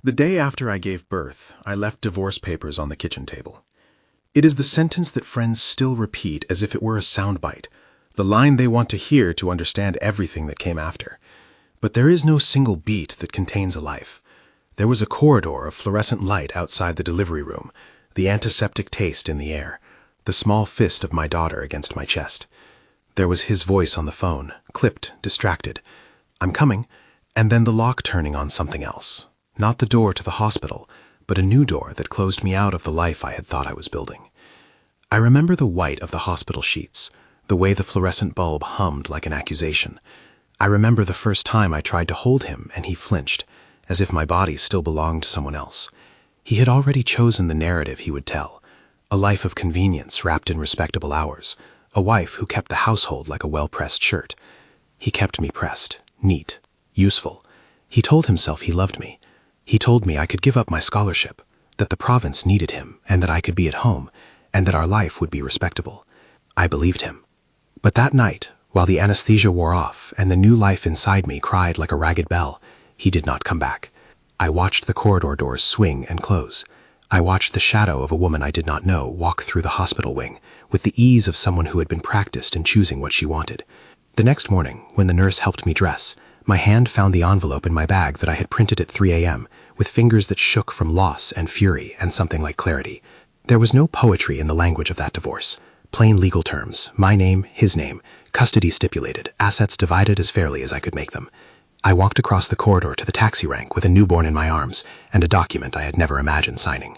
The day after I gave birth, I left divorce papers on the kitchen table. It is the sentence that friends still repeat as if it were a soundbite, the line they want to hear to understand everything that came after. But there is no single beat that contains a life. There was a corridor of fluorescent light outside the delivery room, the antiseptic taste in the air, the small fist of my daughter against my chest. There was his voice on the phone, clipped, distracted. "I'm coming," and then the lock turning on something else. Not the door to the hospital, but a new door that closed me out of the life I had thought I was building. I remember the white of the hospital sheets, the way the fluorescent bulb hummed like an accusation. I remember the first time I tried to hold him and he flinched, as if my body still belonged to someone else. He had already chosen the narrative he would tell, a life of convenience wrapped in respectable hours, a wife who kept the household like a well-pressed shirt. He kept me pressed, neat, useful. He told himself he loved me. He told me I could give up my scholarship, that the province needed him, and that I could be at home, and that our life would be respectable. I believed him. But that night, while the anesthesia wore off and the new life inside me cried like a ragged bell, he did not come back. I watched the corridor doors swing and close. I watched the shadow of a woman I did not know walk through the hospital wing, with the ease of someone who had been practiced in choosing what she wanted. The next morning, when the nurse helped me dress, my hand found the envelope in my bag that I had printed at 3 a.m., with fingers that shook from loss and fury and something like clarity. There was no poetry in the language of that divorce. Plain legal terms, my name, his name, custody stipulated, assets divided as fairly as I could make them. I walked across the corridor to the taxi rank with a newborn in my arms and a document I had never imagined signing.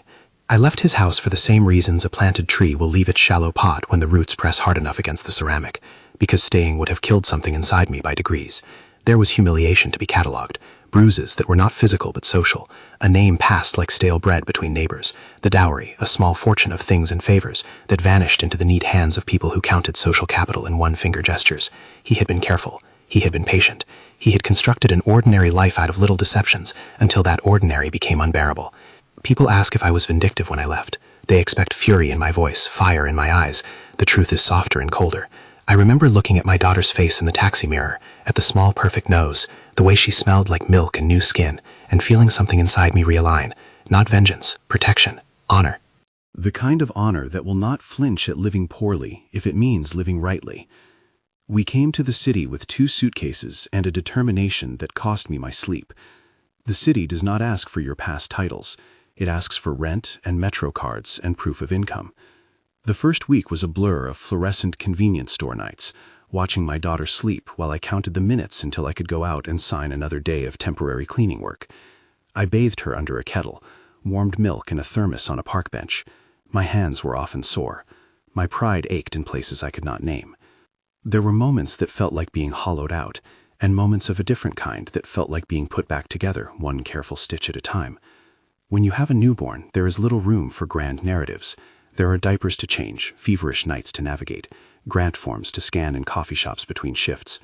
I left his house for the same reasons a planted tree will leave its shallow pot when the roots press hard enough against the ceramic, because staying would have killed something inside me by degrees. There was humiliation to be catalogued, bruises that were not physical but social, a name passed like stale bread between neighbors, the dowry, a small fortune of things and favors that vanished into the neat hands of people who counted social capital in one-finger gestures. He had been careful. He had been patient. He had constructed an ordinary life out of little deceptions until that ordinary became unbearable. People ask if I was vindictive when I left. They expect fury in my voice, fire in my eyes. The truth is softer and colder. I remember looking at my daughter's face in the taxi mirror, at the small perfect nose, the way she smelled like milk and new skin, and feeling something inside me realign. Not vengeance, protection, honor. The kind of honor that will not flinch at living poorly if it means living rightly. We came to the city with 2 suitcases and a determination that cost me my sleep. The city does not ask for your past titles. It asks for rent and metro cards and proof of income. The first week was a blur of fluorescent convenience store nights, watching my daughter sleep while I counted the minutes until I could go out and sign another day of temporary cleaning work. I bathed her under a kettle, warmed milk in a thermos on a park bench. My hands were often sore. My pride ached in places I could not name. There were moments that felt like being hollowed out, and moments of a different kind that felt like being put back together, one careful stitch at a time. When you have a newborn, there is little room for grand narratives. There are diapers to change, feverish nights to navigate, grant forms to scan in coffee shops between shifts.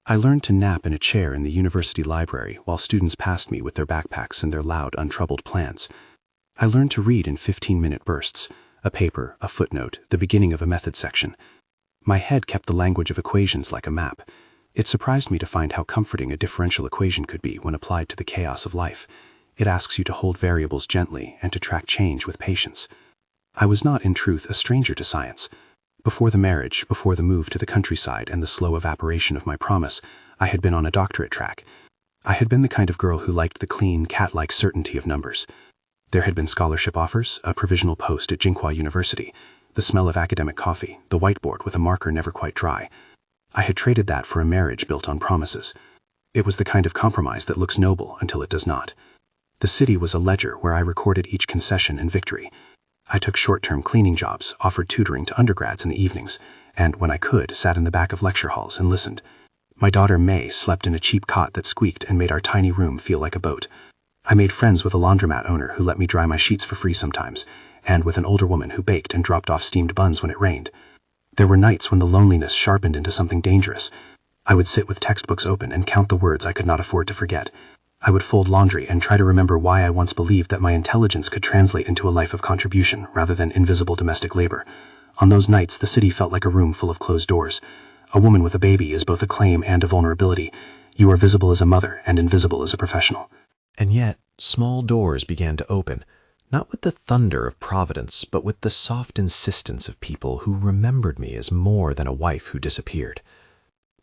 I learned to nap in a chair in the university library while students passed me with their backpacks and their loud, untroubled plans. I learned to read in 15-minute bursts, a paper, a footnote, the beginning of a method section. My head kept the language of equations like a map. It surprised me to find how comforting a differential equation could be when applied to the chaos of life. It asks you to hold variables gently and to track change with patience. I was not, in truth, a stranger to science. Before the marriage, before the move to the countryside and the slow evaporation of my promise, I had been on a doctorate track. I had been the kind of girl who liked the clean, cat-like certainty of numbers. There had been scholarship offers, a provisional post at Tsinghua University, the smell of academic coffee, the whiteboard with a marker never quite dry. I had traded that for a marriage built on promises. It was the kind of compromise that looks noble until it does not. The city was a ledger where I recorded each concession and victory. I took short-term cleaning jobs, offered tutoring to undergrads in the evenings, and, when I could, sat in the back of lecture halls and listened. My daughter May slept in a cheap cot that squeaked and made our tiny room feel like a boat. I made friends with a laundromat owner who let me dry my sheets for free sometimes, and with an older woman who baked and dropped off steamed buns when it rained. There were nights when the loneliness sharpened into something dangerous. I would sit with textbooks open and count the words I could not afford to forget. I would fold laundry and try to remember why I once believed that my intelligence could translate into a life of contribution rather than invisible domestic labor. On those nights, the city felt like a room full of closed doors. A woman with a baby is both a claim and a vulnerability. You are visible as a mother and invisible as a professional. And yet, Small doors began to open, not with the thunder of providence, but with the soft insistence of people who remembered me as more than a wife who disappeared.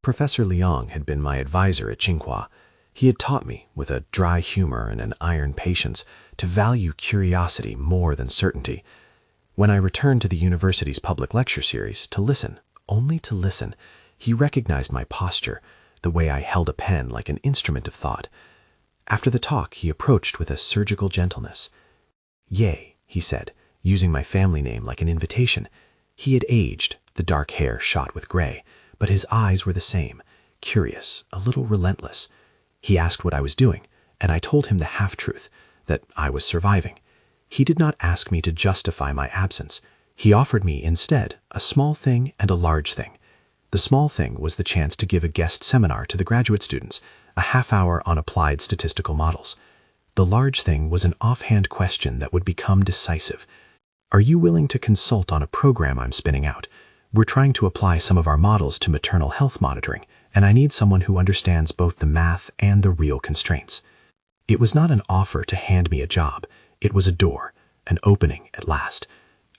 Professor Liang had been my advisor at Tsinghua. He had taught me, with a dry humor and an iron patience, to value curiosity more than certainty. When I returned to the university's public lecture series to listen, only to listen, he recognized my posture, the way I held a pen like an instrument of thought. After the talk, he approached with a surgical gentleness. "Ye," he said, using my family name like an invitation. He had aged, the dark hair shot with gray, but his eyes were the same, curious, a little relentless. He asked what I was doing, and I told him the half-truth, that I was surviving. He did not ask me to justify my absence. He offered me, instead, a small thing and a large thing. The small thing was the chance to give a guest seminar to the graduate students, a half-hour on applied statistical models. The large thing was an offhand question that would become decisive. "Are you willing to consult on a program I'm spinning out? We're trying to apply some of our models to maternal health monitoring, and I need someone who understands both the math and the real constraints." It was not an offer to hand me a job. It was a door, an opening at last.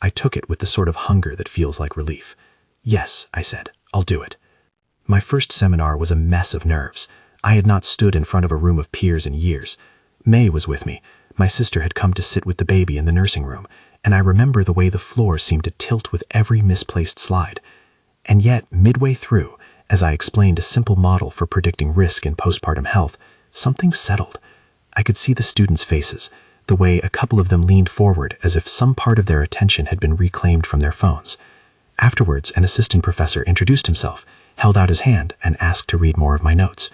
I took it with the sort of hunger that feels like relief. "Yes," I said, "I'll do it." My first seminar was a mess of nerves. I had not stood in front of a room of peers in years. May was with me. My sister had come to sit with the baby in the nursing room, and I remember the way the floor seemed to tilt with every misplaced slide. And yet, midway through, as I explained a simple model for predicting risk in postpartum health, something settled. I could see the students' faces, the way a couple of them leaned forward as if some part of their attention had been reclaimed from their phones. Afterwards, an assistant professor introduced himself, held out his hand, and asked to read more of my notes.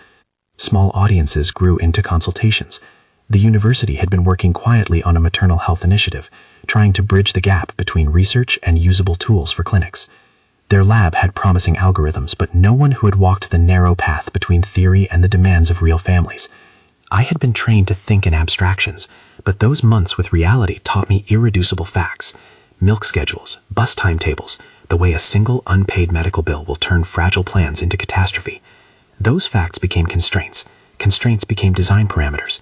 Small audiences grew into consultations. The university had been working quietly on a maternal health initiative, trying to bridge the gap between research and usable tools for clinics. Their lab had promising algorithms, but no one who had walked the narrow path between theory and the demands of real families. I had been trained to think in abstractions, but those months with reality taught me irreducible facts. Milk schedules, bus timetables, the way a single unpaid medical bill will turn fragile plans into catastrophe. Those facts became constraints. Constraints became design parameters.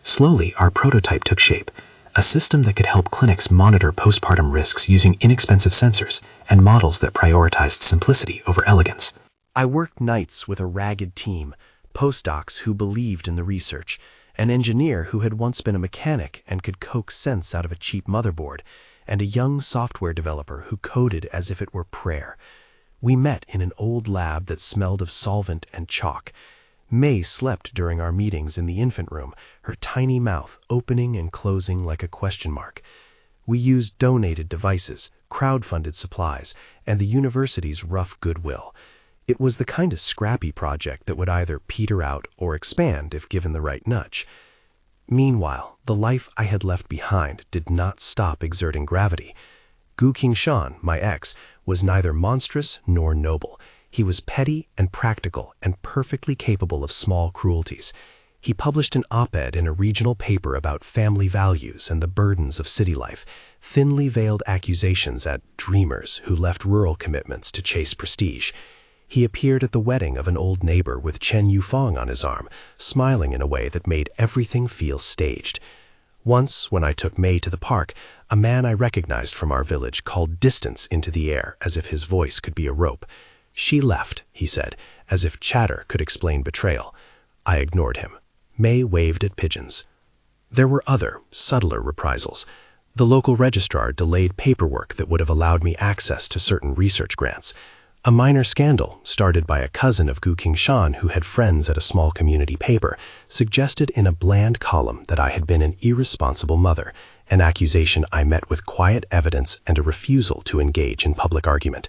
Slowly, our prototype took shape, a system that could help clinics monitor postpartum risks using inexpensive sensors and models that prioritized simplicity over elegance. I worked nights with a ragged team, postdocs who believed in the research, an engineer who had once been a mechanic and could coax sense out of a cheap motherboard, and a young software developer who coded as if it were prayer. We met in an old lab that smelled of solvent and chalk. May slept during our meetings in the infant room, her tiny mouth opening and closing like a question mark. We used donated devices, crowd-funded supplies, and the university's rough goodwill. It was the kind of scrappy project that would either peter out or expand if given the right nudge. Meanwhile, the life I had left behind did not stop exerting gravity. Gu Qingshan, my ex, was neither monstrous nor noble. He was petty and practical and perfectly capable of small cruelties. He published an op-ed in a regional paper about family values and the burdens of city life, thinly veiled accusations at dreamers who left rural commitments to chase prestige. He appeared at the wedding of an old neighbor with Chen Yufang on his arm, smiling in a way that made everything feel staged. Once, when I took May to the park, a man I recognized from our village called distance into the air as if his voice could be a rope. "She left," he said, as if chatter could explain betrayal. I ignored him. May waved at pigeons. There were other, subtler reprisals. The local registrar delayed paperwork that would have allowed me access to certain research grants. A minor scandal, started by a cousin of Gu Qingshan who had friends at a small community paper, suggested in a bland column that I had been an irresponsible mother, an accusation I met with quiet evidence and a refusal to engage in public argument.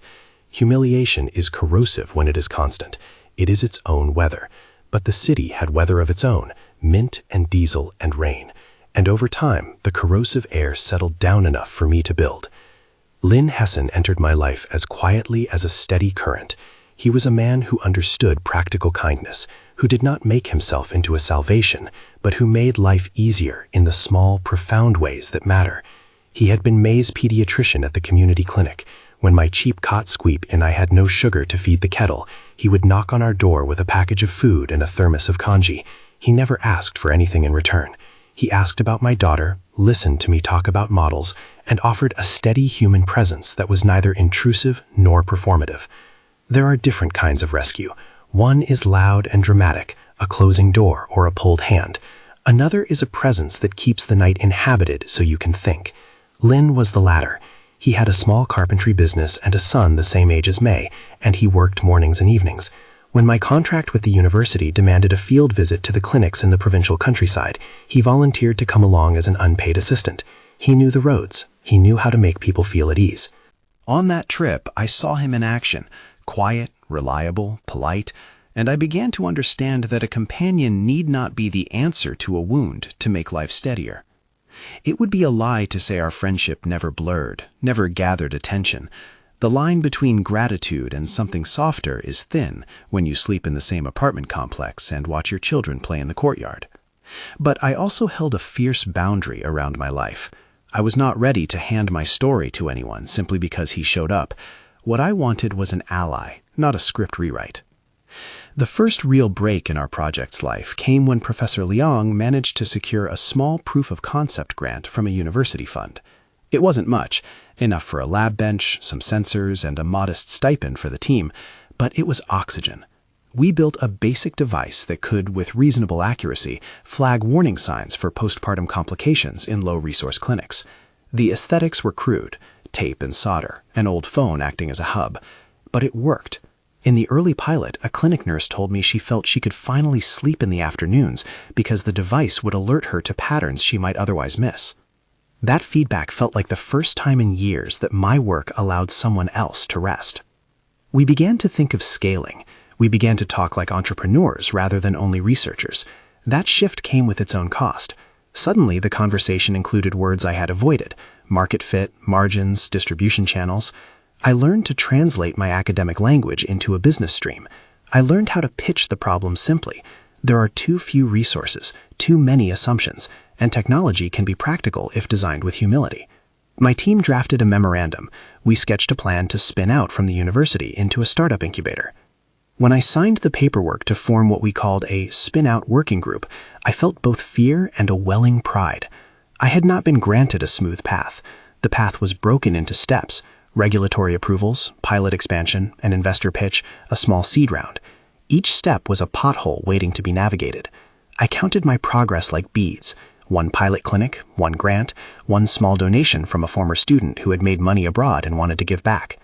Humiliation is corrosive when it is constant. It is its own weather. But the city had weather of its own, mint and diesel and rain. And over time, the corrosive air settled down enough for me to build. Lin Hessen entered my life as quietly as a steady current. He was a man who understood practical kindness, who did not make himself into a salvation, but who made life easier in the small, profound ways that matter. He had been May's pediatrician at the community clinic. When my cheap cot squeaked and I had no sugar to feed the kettle, he would knock on our door with a package of food and a thermos of congee. He never asked for anything in return. He asked about my daughter, listened to me talk about models, and offered a steady human presence that was neither intrusive nor performative. There are different kinds of rescue. One is loud and dramatic, a closing door or a pulled hand. Another is a presence that keeps the night inhabited so you can think. Lynn was the latter. He had a small carpentry business and a son the same age as May, and he worked mornings and evenings. When my contract with the university demanded a field visit to the clinics in the provincial countryside, he volunteered to come along as an unpaid assistant. He knew the roads. He knew how to make people feel at ease. On that trip, I saw him in action, quiet, reliable, polite, and I began to understand that a companion need not be the answer to a wound to make life steadier. It would be a lie to say our friendship never blurred, never gathered attention. The line between gratitude and something softer is thin when you sleep in the same apartment complex and watch your children play in the courtyard. But I also held a fierce boundary around my life. I was not ready to hand my story to anyone simply because he showed up. What I wanted was an ally, not a script rewrite. The first real break in our project's life came when Professor Liang managed to secure a small proof-of-concept grant from a university fund. It wasn't much, enough for a lab bench, some sensors, and a modest stipend for the team, but it was oxygen. We built a basic device that could, with reasonable accuracy, flag warning signs for postpartum complications in low-resource clinics. The aesthetics were crude, tape and solder, an old phone acting as a hub. But it worked. In the early pilot, a clinic nurse told me she felt she could finally sleep in the afternoons because the device would alert her to patterns she might otherwise miss. That feedback felt like the first time in years that my work allowed someone else to rest. We began to think of scaling. We began to talk like entrepreneurs rather than only researchers. That shift came with its own cost. Suddenly, the conversation included words I had avoided: market fit, margins, distribution channels. I learned to translate my academic language into a business stream. I learned how to pitch the problem simply. There are too few resources, too many assumptions, and technology can be practical if designed with humility. My team drafted a memorandum. We sketched a plan to spin out from the university into a startup incubator. When I signed the paperwork to form what we called a spin-out working group, I felt both fear and a welling pride. I had not been granted a smooth path. The path was broken into steps: regulatory approvals, pilot expansion, an investor pitch, a small seed round. Each step was a pothole waiting to be navigated. I counted my progress like beads: one pilot clinic, one grant, one small donation from a former student who had made money abroad and wanted to give back.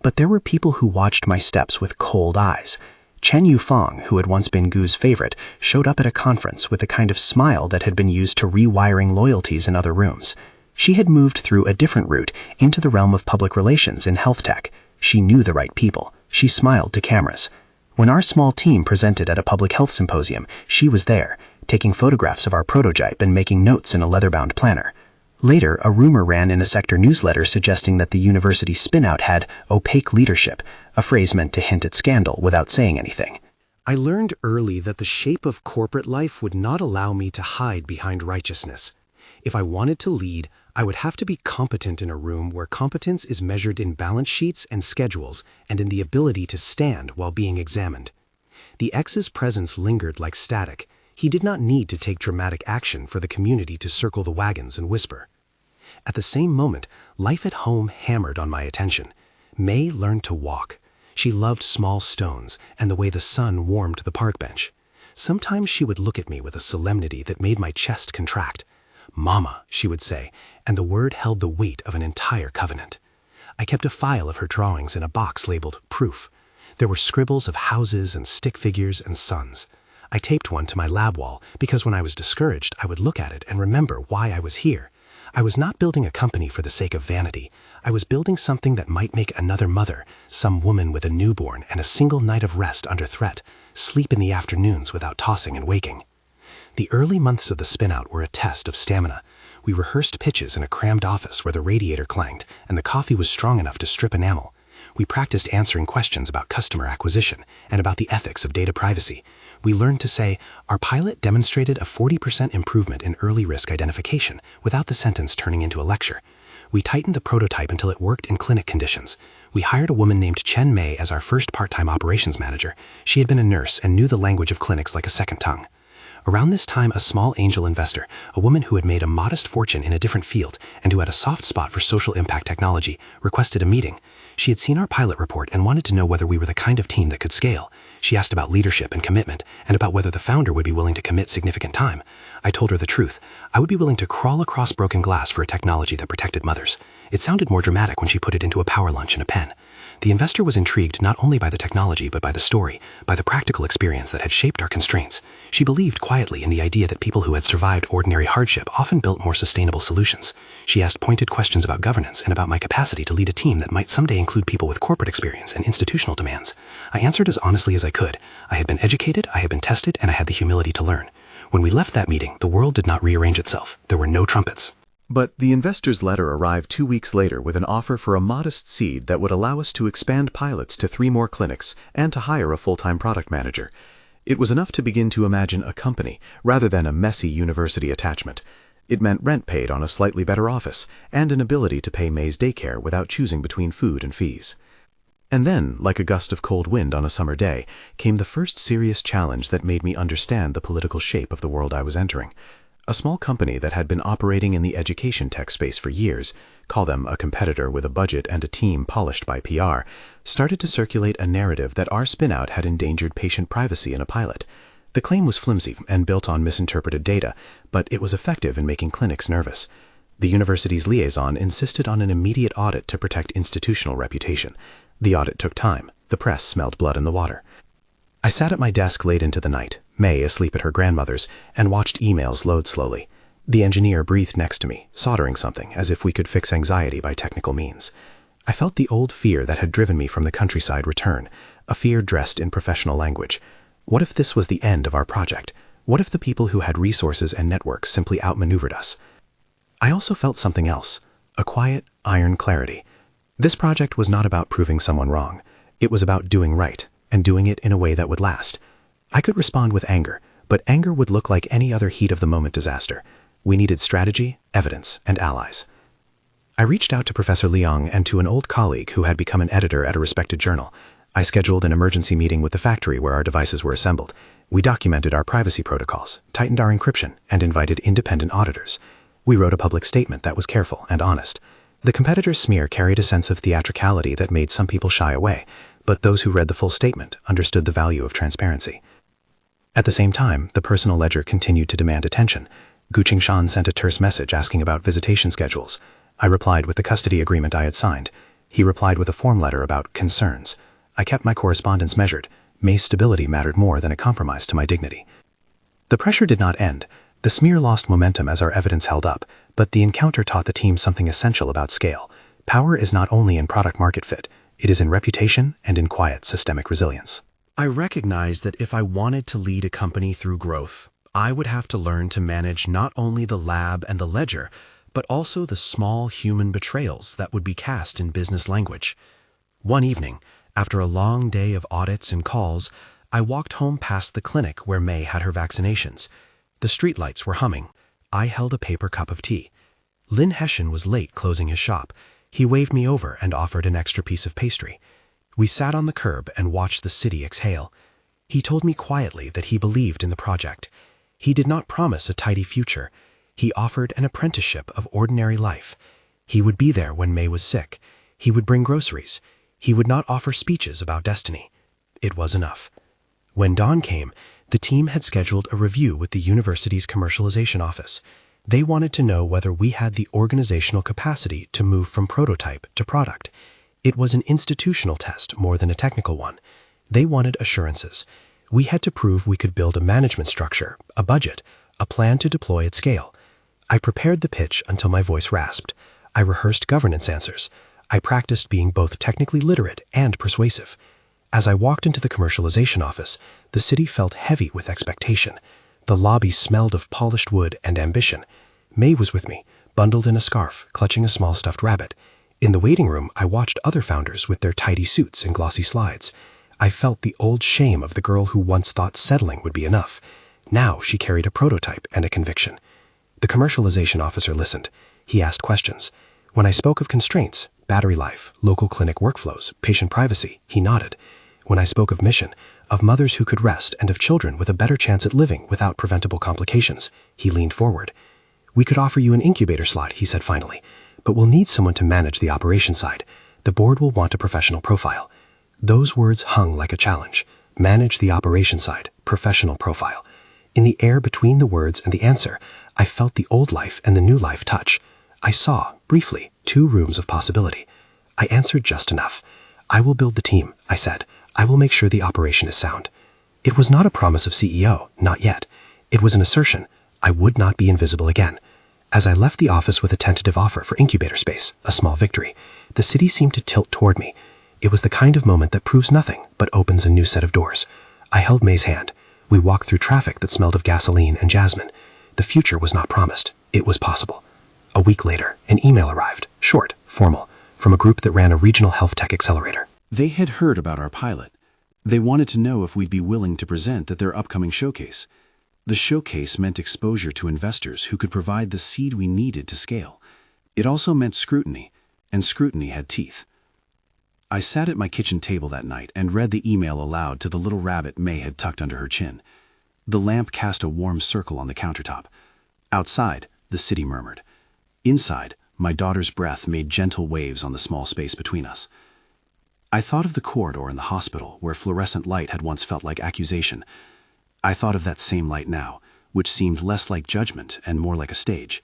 But there were people who watched my steps with cold eyes. Chen Yufeng, who had once been Gu's favorite, showed up at a conference with a kind of smile that had been used to rewiring loyalties in other rooms. She had moved through a different route into the realm of public relations in health tech. She knew the right people. She smiled to cameras. When our small team presented at a public health symposium, she was there, taking photographs of our prototype and making notes in a leather-bound planner. Later, a rumor ran in a sector newsletter suggesting that the university spin-out had opaque leadership, a phrase meant to hint at scandal without saying anything. I learned early that the shape of corporate life would not allow me to hide behind righteousness. If I wanted to lead, I would have to be competent in a room where competence is measured in balance sheets and schedules and in the ability to stand while being examined. The ex's presence lingered like static. He did not need to take dramatic action for the community to circle the wagons and whisper. At the same moment, life at home hammered on my attention. May learned to walk. She loved small stones and the way the sun warmed the park bench. Sometimes she would look at me with a solemnity that made my chest contract. "Mama," she would say, and the word held the weight of an entire covenant. I kept a file of her drawings in a box labeled Proof. There were scribbles of houses and stick figures and suns. I taped one to my lab wall because when I was discouraged, I would look at it and remember why I was here. I was not building a company for the sake of vanity. I was building something that might make another mother, some woman with a newborn and a single night of rest under threat, sleep in the afternoons without tossing and waking. The early months of the spin-out were a test of stamina. We rehearsed pitches in a crammed office where the radiator clanged and the coffee was strong enough to strip enamel. We practiced answering questions about customer acquisition and about the ethics of data privacy. We learned to say, "Our pilot demonstrated a 40% improvement in early risk identification," without the sentence turning into a lecture. We tightened the prototype until it worked in clinic conditions. We hired a woman named Chen Mei as our first part-time operations manager. She had been a nurse and knew the language of clinics like a second tongue. Around this time, a small angel investor, a woman who had made a modest fortune in a different field and who had a soft spot for social impact technology, requested a meeting. She had seen our pilot report and wanted to know whether we were the kind of team that could scale. She asked about leadership and commitment, and about whether the founder would be willing to commit significant time. I told her the truth. I would be willing to crawl across broken glass for a technology that protected mothers. It sounded more dramatic when she put it into a power lunch and a pen. The investor was intrigued not only by the technology but by the story, by the practical experience that had shaped our constraints. She believed quietly in the idea that people who had survived ordinary hardship often built more sustainable solutions. She asked pointed questions about governance and about my capacity to lead a team that might someday include people with corporate experience and institutional demands. I answered as honestly as I could. I had been educated, I had been tested, and I had the humility to learn. When we left that meeting, the world did not rearrange itself. There were no trumpets. But the investor's letter arrived 2 weeks later with an offer for a modest seed that would allow us to expand pilots to 3 more clinics and to hire a full-time product manager. It was enough to begin to imagine a company rather than a messy university attachment. It meant rent paid on a slightly better office and an ability to pay May's daycare without choosing between food and fees. And then, like a gust of cold wind on a summer day, came the first serious challenge that made me understand the political shape of the world I was entering. A small company that had been operating in the education tech space for years, call them a competitor with a budget and a team polished by PR, started to circulate a narrative that our spinout had endangered patient privacy in a pilot. The claim was flimsy and built on misinterpreted data, but it was effective in making clinics nervous. The university's liaison insisted on an immediate audit to protect institutional reputation. The audit took time. The press smelled blood in the water. I sat at my desk late into the night, May asleep at her grandmother's, and watched emails load slowly. The engineer breathed next to me, soldering something as if we could fix anxiety by technical means. I felt the old fear that had driven me from the countryside return, a fear dressed in professional language. What if this was the end of our project? What if the people who had resources and networks simply outmaneuvered us? I also felt something else, a quiet, iron clarity. This project was not about proving someone wrong. It was about doing right, and doing it in a way that would last. I could respond with anger, but anger would look like any other heat-of-the-moment disaster. We needed strategy, evidence, and allies. I reached out to Professor Liang and to an old colleague who had become an editor at a respected journal. I scheduled an emergency meeting with the factory where our devices were assembled. We documented our privacy protocols, tightened our encryption, and invited independent auditors. We wrote a public statement that was careful and honest. The competitor's smear carried a sense of theatricality that made some people shy away, but those who read the full statement understood the value of transparency. At the same time, the personal ledger continued to demand attention. Gu Qingshan sent a terse message asking about visitation schedules. I replied with the custody agreement I had signed. He replied with a form letter about concerns. I kept my correspondence measured. May's stability mattered more than a compromise to my dignity. The pressure did not end. The smear lost momentum as our evidence held up, but the encounter taught the team something essential about scale. Power is not only in product-market fit, it is in reputation and in quiet systemic resilience. I recognized that if I wanted to lead a company through growth, I would have to learn to manage not only the lab and the ledger, but also the small human betrayals that would be cast in business language. One evening, after a long day of audits and calls, I walked home past the clinic where May had her vaccinations. The streetlights were humming. I held a paper cup of tea. Lin Hessian was late closing his shop. He waved me over and offered an extra piece of pastry. We sat on the curb and watched the city exhale. He told me quietly that he believed in the project. He did not promise a tidy future. He offered an apprenticeship of ordinary life. He would be there when May was sick. He would bring groceries. He would not offer speeches about destiny. It was enough. When dawn came, the team had scheduled a review with the university's commercialization office. They wanted to know whether we had the organizational capacity to move from prototype to product. It was an institutional test more than a technical one. They wanted assurances. We had to prove we could build a management structure, a budget, a plan to deploy at scale. I prepared the pitch until my voice rasped. I rehearsed governance answers. I practiced being both technically literate and persuasive. As I walked into the commercialization office, the city felt heavy with expectation. The lobby smelled of polished wood and ambition. May was with me, bundled in a scarf, clutching a small stuffed rabbit. In the waiting room, I watched other founders with their tidy suits and glossy slides. I felt the old shame of the girl who once thought settling would be enough. Now she carried a prototype and a conviction. The commercialization officer listened. He asked questions. When I spoke of constraints, battery life, local clinic workflows, patient privacy, he nodded. When I spoke of mission, of mothers who could rest and of children with a better chance at living without preventable complications. He leaned forward. We could offer you an incubator slot, he said finally, but we'll need someone to manage the operation side. The board will want a professional profile. Those words hung like a challenge. Manage the operation side, professional profile. In the air between the words and the answer, I felt the old life and the new life touch. I saw, briefly, 2 rooms of possibility. I answered just enough. I will build the team, I said. I will make sure the operation is sound. It was not a promise of CEO, not yet. It was an assertion. I would not be invisible again. As I left the office with a tentative offer for incubator space, a small victory, the city seemed to tilt toward me. It was the kind of moment that proves nothing, but opens a new set of doors. I held May's hand. We walked through traffic that smelled of gasoline and jasmine. The future was not promised. It was possible. A week later, an email arrived, short, formal, from a group that ran a regional health tech accelerator. They had heard about our pilot. They wanted to know if we'd be willing to present at their upcoming showcase. The showcase meant exposure to investors who could provide the seed we needed to scale. It also meant scrutiny, and scrutiny had teeth. I sat at my kitchen table that night and read the email aloud to the little rabbit May had tucked under her chin. The lamp cast a warm circle on the countertop. Outside, the city murmured. Inside, my daughter's breath made gentle waves on the small space between us. I thought of the corridor in the hospital where fluorescent light had once felt like accusation. I thought of that same light now, which seemed less like judgment and more like a stage.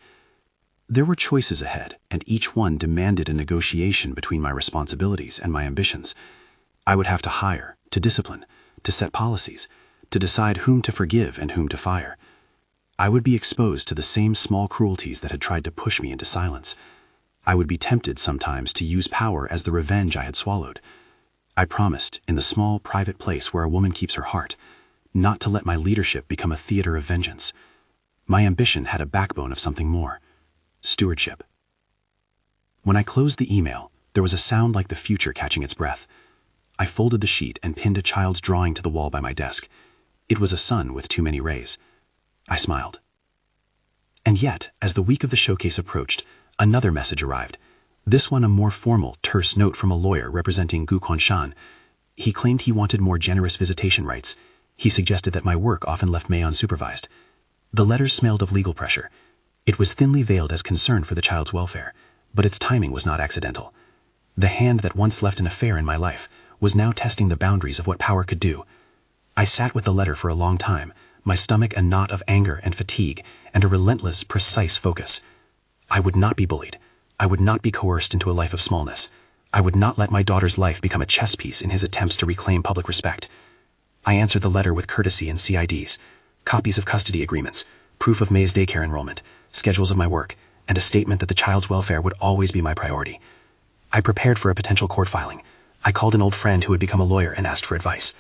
There were choices ahead, and each one demanded a negotiation between my responsibilities and my ambitions. I would have to hire, to discipline, to set policies, to decide whom to forgive and whom to fire. I would be exposed to the same small cruelties that had tried to push me into silence. I would be tempted sometimes to use power as the revenge I had swallowed. I promised, in the small, private place where a woman keeps her heart, not to let my leadership become a theater of vengeance. My ambition had a backbone of something more. Stewardship. When I closed the email, there was a sound like the future catching its breath. I folded the sheet and pinned a child's drawing to the wall by my desk. It was a sun with too many rays. I smiled. And yet, as the week of the showcase approached, another message arrived. This one a more formal, terse note from a lawyer representing Gu Kuanshan. He claimed he wanted more generous visitation rights. He suggested that my work often left May unsupervised. The letters smelled of legal pressure. It was thinly veiled as concern for the child's welfare, but its timing was not accidental. The hand that once left an affair in my life was now testing the boundaries of what power could do. I sat with the letter for a long time, my stomach a knot of anger and fatigue, and a relentless, precise focus. I would not be bullied. I would not be coerced into a life of smallness. I would not let my daughter's life become a chess piece in his attempts to reclaim public respect. I answered the letter with courtesy and CIDs, copies of custody agreements, proof of May's daycare enrollment, schedules of my work, and a statement that the child's welfare would always be my priority. I prepared for a potential court filing. I called an old friend who had become a lawyer and asked for advice.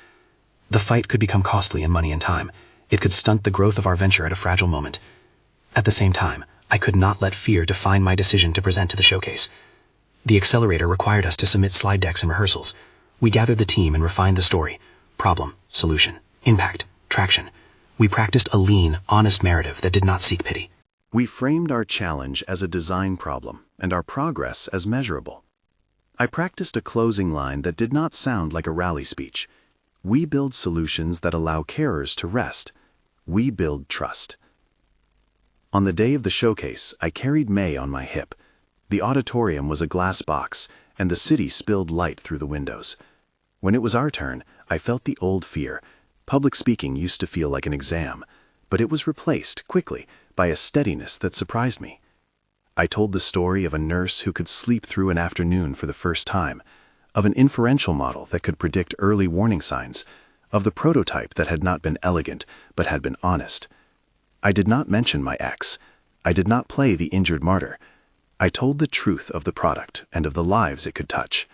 The fight could become costly in money and time. It could stunt the growth of our venture at a fragile moment. At the same time, I could not let fear define my decision to present to the showcase. The accelerator required us to submit slide decks and rehearsals. We gathered the team and refined the story. Problem, solution, impact, traction. We practiced a lean, honest narrative that did not seek pity. We framed our challenge as a design problem and our progress as measurable. I practiced a closing line that did not sound like a rally speech. We build solutions that allow carers to rest. We build trust. On the day of the showcase, I carried May on my hip. The auditorium was a glass box, and the city spilled light through the windows. When it was our turn, I felt the old fear. Public speaking used to feel like an exam, but it was replaced, quickly, by a steadiness that surprised me. I told the story of a nurse who could sleep through an afternoon for the first time, of an inferential model that could predict early warning signs, of the prototype that had not been elegant but had been honest. I did not mention my ex. I did not play the injured martyr. I told the truth of the product and of the lives it could touch.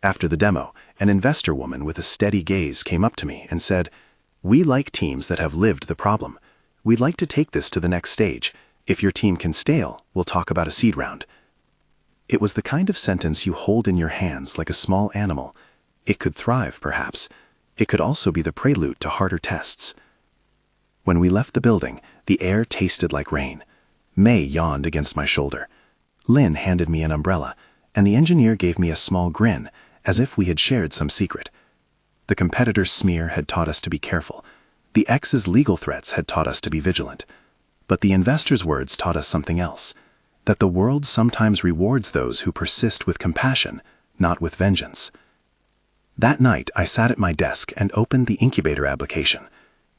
After the demo, an investor woman with a steady gaze came up to me and said, "We like teams that have lived the problem. We'd like to take this to the next stage. If your team can scale, we'll talk about a seed round." It was the kind of sentence you hold in your hands like a small animal. It could thrive, perhaps. It could also be the prelude to harder tests. When we left the building, the air tasted like rain. May yawned against my shoulder. Lynn handed me an umbrella, and the engineer gave me a small grin, as if we had shared some secret. The competitor's smear had taught us to be careful. The ex's legal threats had taught us to be vigilant. But the investor's words taught us something else, that the world sometimes rewards those who persist with compassion, not with vengeance. That night, I sat at my desk and opened the incubator application.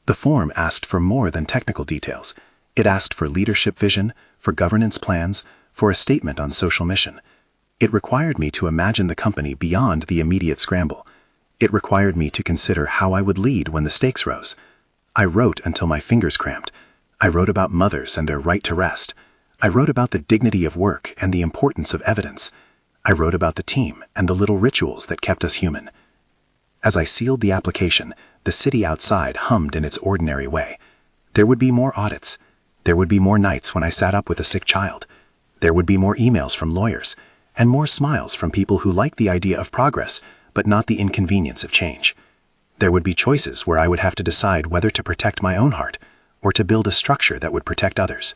The form asked for more than technical details. It asked for leadership vision, for governance plans, for a statement on social mission. It required me to imagine the company beyond the immediate scramble. It required me to consider how I would lead when the stakes rose. I wrote until my fingers cramped. I wrote about mothers and their right to rest. I wrote about the dignity of work and the importance of evidence. I wrote about the team and the little rituals that kept us human. As I sealed the application, the city outside hummed in its ordinary way. There would be more audits. There would be more nights when I sat up with a sick child. There would be more emails from lawyers, and more smiles from people who liked the idea of progress, but not the inconvenience of change. There would be choices where I would have to decide whether to protect my own heart, or to build a structure that would protect others.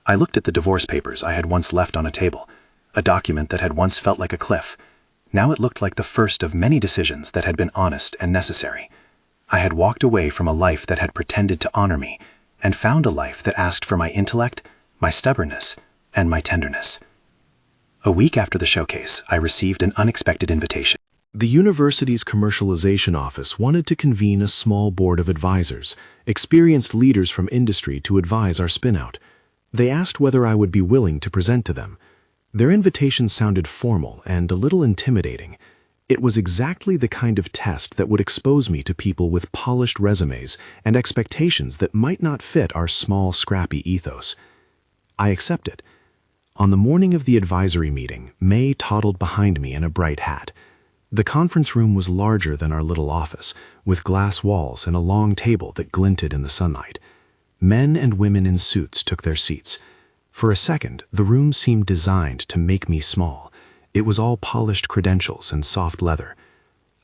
I looked at the divorce papers I had once left on a table, a document that had once felt like a cliff. Now it looked like the first of many decisions that had been honest and necessary. I had walked away from a life that had pretended to honor me, and found a life that asked for my intellect, my stubbornness, and my tenderness. A week after the showcase, I received an unexpected invitation. The university's commercialization office wanted to convene a small board of advisors, experienced leaders from industry, to advise our spinout. They asked whether I would be willing to present to them. Their invitation sounded formal and a little intimidating. It was exactly the kind of test that would expose me to people with polished resumes and expectations that might not fit our small, scrappy ethos. I accepted. On the morning of the advisory meeting, May toddled behind me in a bright hat. The conference room was larger than our little office, with glass walls and a long table that glinted in the sunlight. Men and women in suits took their seats. For a second, the room seemed designed to make me small. It was all polished credentials and soft leather.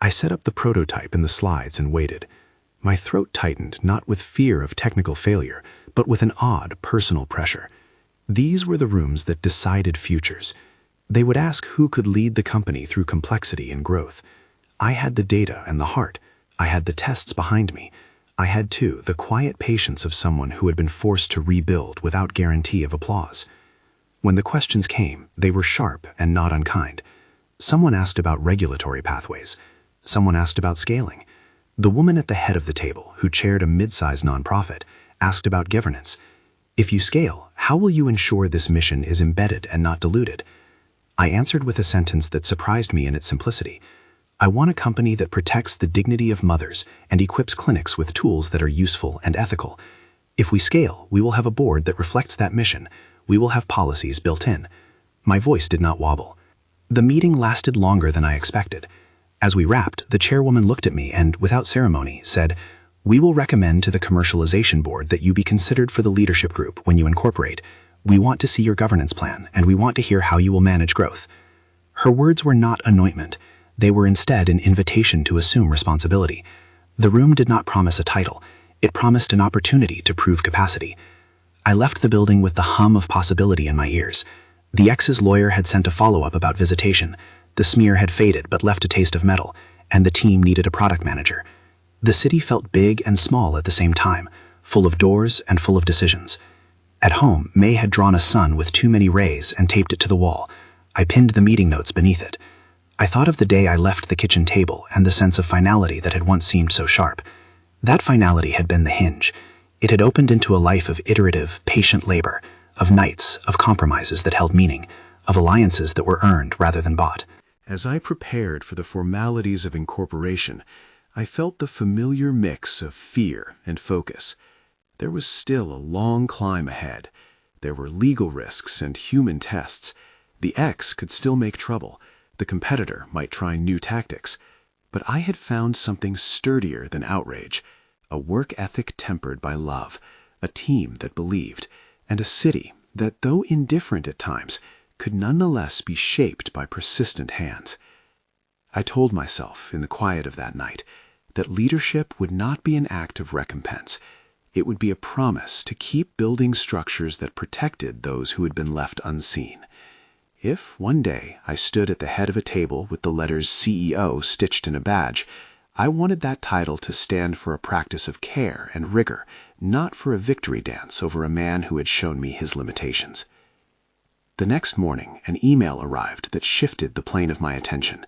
I set up the prototype in the slides and waited. My throat tightened, not with fear of technical failure, but with an odd personal pressure. These were the rooms that decided futures. They would ask who could lead the company through complexity and growth. I had the data and the heart. I had the tests behind me. I had, too, the quiet patience of someone who had been forced to rebuild without guarantee of applause. When the questions came, they were sharp and not unkind. Someone asked about regulatory pathways. Someone asked about scaling. The woman at the head of the table, who chaired a mid-sized nonprofit, asked about governance. If you scale, how will you ensure this mission is embedded and not diluted? I answered with a sentence that surprised me in its simplicity. I want a company that protects the dignity of mothers and equips clinics with tools that are useful and ethical. If we scale, we will have a board that reflects that mission. We will have policies built in. My voice did not wobble. The meeting lasted longer than I expected. As we wrapped, the chairwoman looked at me and, without ceremony, said, "We will recommend to the commercialization board that you be considered for the leadership group when you incorporate. We want to see your governance plan, and we want to hear how you will manage growth." Her words were not anointment. They were instead an invitation to assume responsibility. The room did not promise a title. It promised an opportunity to prove capacity. I left the building with the hum of possibility in my ears. The ex's lawyer had sent a follow-up about visitation. The smear had faded but left a taste of metal, and the team needed a product manager. The city felt big and small at the same time, full of doors and full of decisions. At home, May had drawn a sun with too many rays and taped it to the wall. I pinned the meeting notes beneath it. I thought of the day I left the kitchen table and the sense of finality that had once seemed so sharp. That finality had been the hinge. It had opened into a life of iterative, patient labor, of nights, of compromises that held meaning, of alliances that were earned rather than bought. As I prepared for the formalities of incorporation, I felt the familiar mix of fear and focus. There was still a long climb ahead. There were legal risks and human tests. The ex could still make trouble. The competitor might try new tactics. But I had found something sturdier than outrage, a work ethic tempered by love, a team that believed, and a city that, though indifferent at times, could nonetheless be shaped by persistent hands. I told myself in the quiet of that night that leadership would not be an act of recompense. It would be a promise to keep building structures that protected those who had been left unseen. If one day I stood at the head of a table with the letters CEO stitched in a badge, I wanted that title to stand for a practice of care and rigor, not for a victory dance over a man who had shown me his limitations. The next morning, an email arrived that shifted the plane of my attention.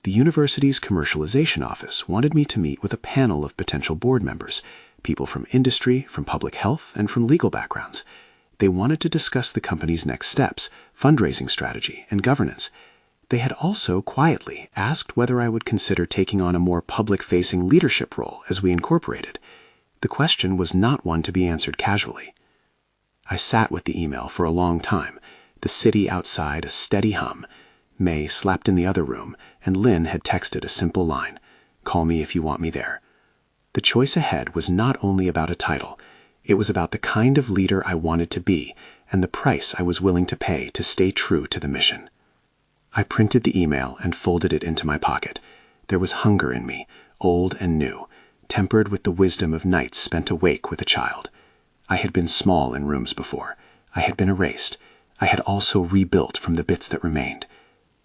The university's commercialization office wanted me to meet with a panel of potential board members, people from industry, from public health, and from legal backgrounds. They wanted to discuss the company's next steps, fundraising strategy, and governance. They had also quietly asked whether I would consider taking on a more public-facing leadership role as we incorporated. The question was not one to be answered casually. I sat with the email for a long time, the city outside a steady hum. May slept in the other room, and Lynn had texted a simple line, "Call me if you want me there." The choice ahead was not only about a title. It was about the kind of leader I wanted to be and the price I was willing to pay to stay true to the mission. I printed the email and folded it into my pocket. There was hunger in me, old and new, tempered with the wisdom of nights spent awake with a child. I had been small in rooms before. I had been erased. I had also rebuilt from the bits that remained.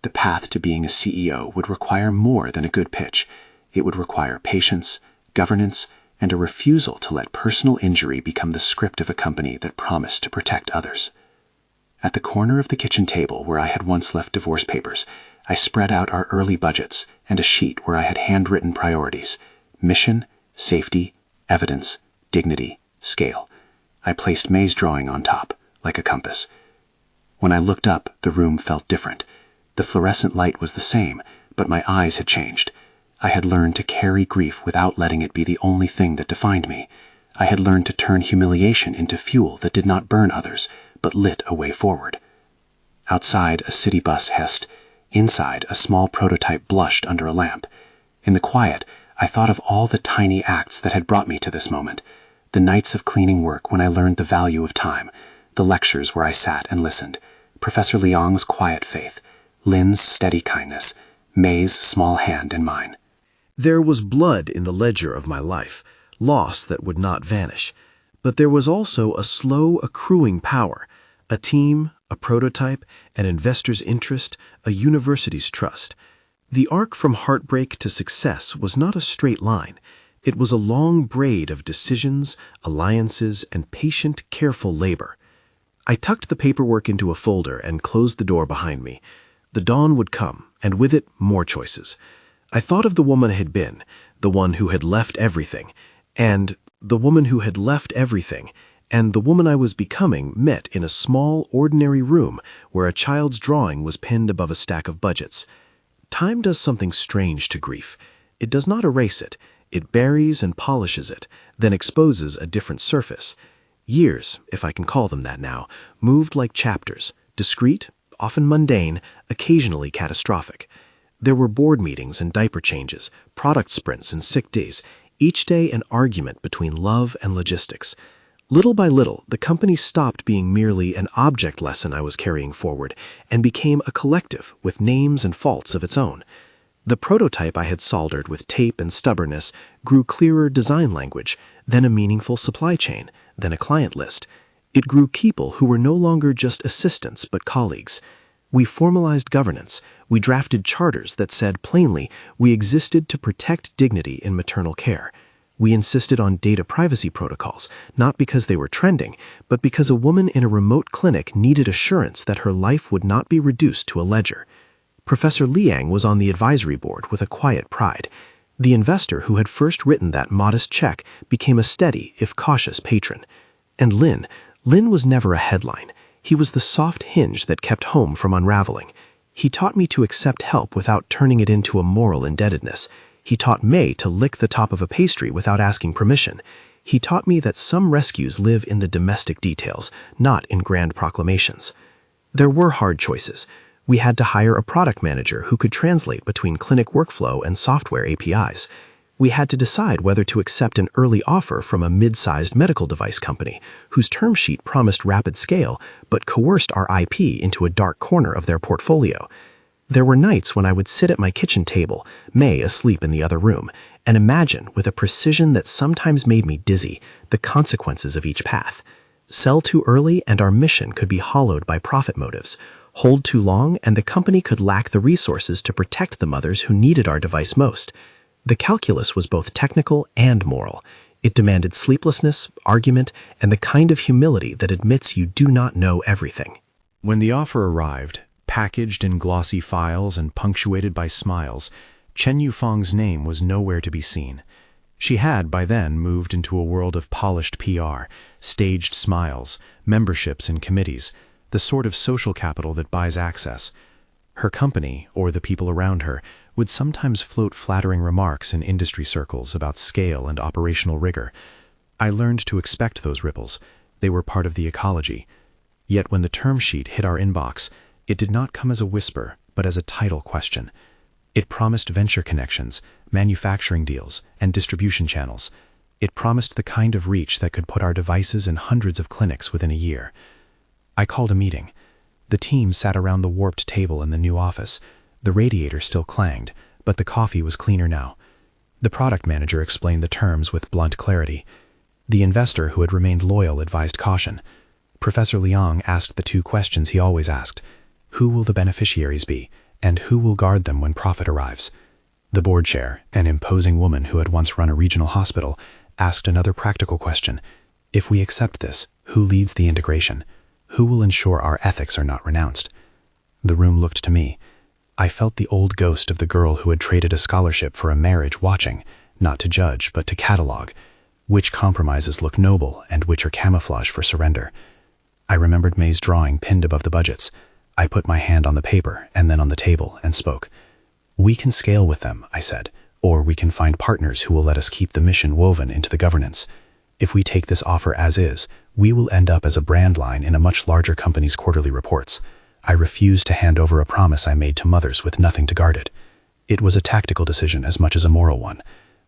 The path to being a CEO would require more than a good pitch. It would require patience, governance, and a refusal to let personal injury become the script of a company that promised to protect others. At the corner of the kitchen table where I had once left divorce papers, I spread out our early budgets and a sheet where I had handwritten priorities: mission, safety, evidence, dignity, scale. I placed May's drawing on top, like a compass. When I looked up, the room felt different. The fluorescent light was the same, but my eyes had changed. I had learned to carry grief without letting it be the only thing that defined me. I had learned to turn humiliation into fuel that did not burn others, but lit a way forward. Outside, a city bus hissed. Inside, a small prototype blushed under a lamp. In the quiet, I thought of all the tiny acts that had brought me to this moment. The nights of cleaning work when I learned the value of time, the lectures where I sat and listened, Professor Liang's quiet faith, Lynn's steady kindness, May's small hand in mine. There was blood in the ledger of my life, loss that would not vanish. But there was also a slow accruing power, a team, a prototype, an investor's interest, a university's trust. The arc from heartbreak to success was not a straight line. It was a long braid of decisions, alliances, and patient, careful labor. I tucked the paperwork into a folder and closed the door behind me. The dawn would come, and with it, more choices. I thought of the woman I had been, the one who had left everything, and the woman who had left everything, and the woman I was becoming met in a small, ordinary room where a child's drawing was pinned above a stack of budgets. Time does something strange to grief. It does not erase it. It buries and polishes it, then exposes a different surface. Years, if I can call them that now, moved like chapters, discreet, often mundane, occasionally catastrophic. There were board meetings and diaper changes, product sprints and sick days, each day an argument between love and logistics. Little by little, the company stopped being merely an object lesson I was carrying forward and became a collective with names and faults of its own. The prototype I had soldered with tape and stubbornness grew clearer design language, then a meaningful supply chain, then a client list. It grew people who were no longer just assistants but colleagues. We formalized governance. We drafted charters that said plainly we existed to protect dignity in maternal care. We insisted on data privacy protocols, not because they were trending, but because a woman in a remote clinic needed assurance that her life would not be reduced to a ledger. Professor Liang was on the advisory board with a quiet pride. The investor who had first written that modest check became a steady, if cautious, patron. And Lynn was never a headline. He was the soft hinge that kept home from unraveling. He taught me to accept help without turning it into a moral indebtedness. He taught May to lick the top of a pastry without asking permission. He taught me that some rescues live in the domestic details, not in grand proclamations. There were hard choices. We had to hire a product manager who could translate between clinic workflow and software APIs. We had to decide whether to accept an early offer from a mid-sized medical device company whose term sheet promised rapid scale but coerced our IP into a dark corner of their portfolio. There were nights when I would sit at my kitchen table, May asleep in the other room, and imagine, with a precision that sometimes made me dizzy, the consequences of each path. Sell too early and our mission could be hollowed by profit motives. Hold too long and the company could lack the resources to protect the mothers who needed our device most. The calculus was both technical and moral. It demanded sleeplessness, argument, and the kind of humility that admits you do not know everything. When the offer arrived, packaged in glossy files and punctuated by smiles, Chen Yufeng's name was nowhere to be seen. She had, by then, moved into a world of polished PR, staged smiles, memberships in committees, the sort of social capital that buys access. Her company, or the people around her, would sometimes float flattering remarks in industry circles about scale and operational rigor. I learned to expect those ripples. They were part of the ecology. Yet when the term sheet hit our inbox, it did not come as a whisper, but as a title question. It promised venture connections, manufacturing deals, and distribution channels. It promised the kind of reach that could put our devices in hundreds of clinics within a year. I called a meeting. The team sat around the warped table in the new office. The radiator still clanged, but the coffee was cleaner now. The product manager explained the terms with blunt clarity. The investor who had remained loyal advised caution. Professor Liang asked the two questions he always asked. Who will the beneficiaries be, and who will guard them when profit arrives? The board chair, an imposing woman who had once run a regional hospital, asked another practical question. If we accept this, who leads the integration? Who will ensure our ethics are not renounced? The room looked to me. I felt the old ghost of the girl who had traded a scholarship for a marriage watching, not to judge, but to catalog. Which compromises look noble and which are camouflage for surrender. I remembered May's drawing pinned above the budgets. I put my hand on the paper and then on the table and spoke. We can scale with them, I said, or we can find partners who will let us keep the mission woven into the governance. If we take this offer as is, we will end up as a brand line in a much larger company's quarterly reports. I refused to hand over a promise I made to mothers with nothing to guard it. It was a tactical decision as much as a moral one.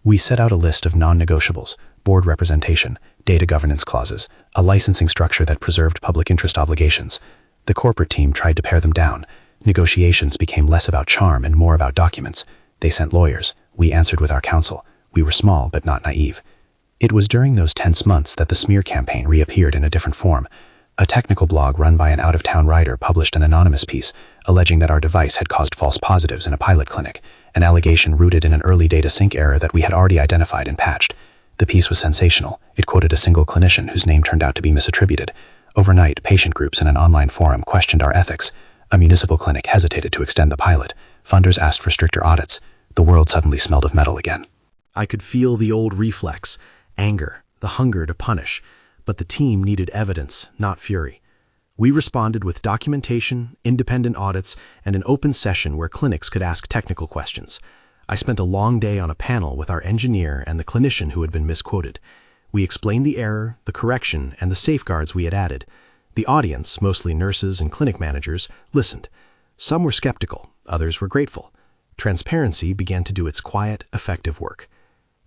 We set out a list of non-negotiables, board representation, data governance clauses, a licensing structure that preserved public interest obligations. The corporate team tried to pare them down. Negotiations became less about charm and more about documents. They sent lawyers. We answered with our counsel. We were small but not naive. It was during those tense months that the smear campaign reappeared in a different form. A technical blog run by an out-of-town writer published an anonymous piece alleging that our device had caused false positives in a pilot clinic, an allegation rooted in an early data sync error that we had already identified and patched. The piece was sensational. It quoted a single clinician whose name turned out to be misattributed. Overnight, patient groups in an online forum questioned our ethics. A municipal clinic hesitated to extend the pilot. Funders asked for stricter audits. The world suddenly smelled of metal again. I could feel the old reflex, anger, the hunger to punish, but the team needed evidence, not fury. We responded with documentation, independent audits, and an open session where clinics could ask technical questions. I spent a long day on a panel with our engineer and the clinician who had been misquoted. We explained the error, the correction, and the safeguards we had added. The audience, mostly nurses and clinic managers, listened. Some were skeptical, others were grateful. Transparency began to do its quiet, effective work.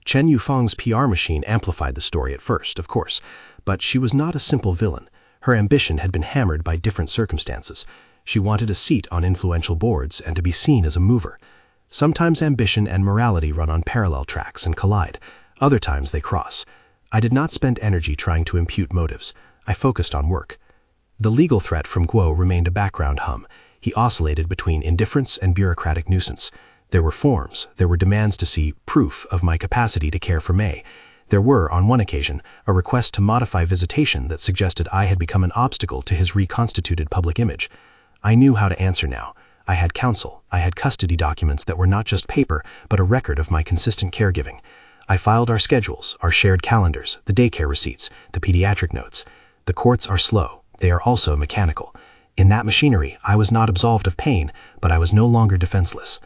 Chen Yufeng's PR machine amplified the story at first, of course, but she was not a simple villain. Her ambition had been hammered by different circumstances. She wanted a seat on influential boards and to be seen as a mover. Sometimes ambition and morality run on parallel tracks and collide. Other times they cross. I did not spend energy trying to impute motives. I focused on work. The legal threat from Guo remained a background hum. He oscillated between indifference and bureaucratic nuisance. There were forms. There were demands to see proof of my capacity to care for May. There were, on one occasion, a request to modify visitation that suggested I had become an obstacle to his reconstituted public image. I knew how to answer now. I had counsel. I had custody documents that were not just paper, but a record of my consistent caregiving. I filed our schedules, our shared calendars, the daycare receipts, the pediatric notes. The courts are slow. They are also mechanical. In that machinery, I was not absolved of pain, but I was no longer defenseless.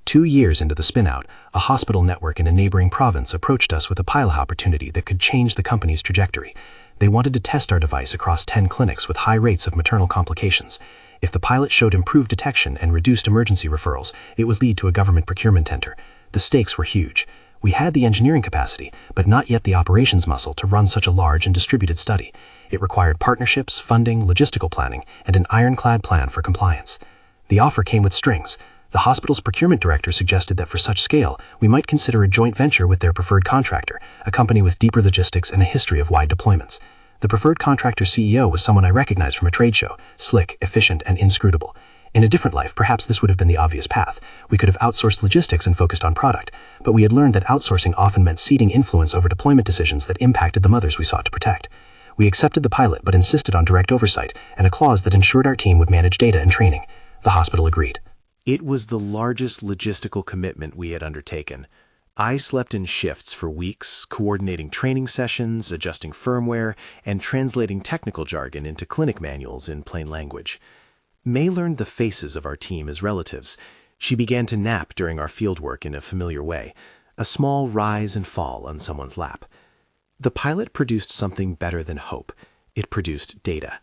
2 years into the spin-out, a hospital network in a neighboring province approached us with a pilot opportunity that could change the company's trajectory. They wanted to test our device across 10 clinics with high rates of maternal complications. If the pilot showed improved detection and reduced emergency referrals, it would lead to a government procurement tender. The stakes were huge. We had the engineering capacity, but not yet the operations muscle to run such a large and distributed study. It required partnerships, funding, logistical planning, and an ironclad plan for compliance. The offer came with strings. The hospital's procurement director suggested that for such scale, we might consider a joint venture with their preferred contractor, a company with deeper logistics and a history of wide deployments. The preferred contractor's CEO was someone I recognized from a trade show, slick, efficient, and inscrutable. In a different life, perhaps this would have been the obvious path. We could have outsourced logistics and focused on product, but we had learned that outsourcing often meant ceding influence over deployment decisions that impacted the mothers we sought to protect. We accepted the pilot but insisted on direct oversight and a clause that ensured our team would manage data and training. The hospital agreed. It was the largest logistical commitment we had undertaken. I slept in shifts for weeks, coordinating training sessions, adjusting firmware, and translating technical jargon into clinic manuals in plain language. May learned the faces of our team as relatives. She began to nap during our fieldwork in a familiar way, a small rise and fall on someone's lap. The pilot produced something better than hope. It produced data.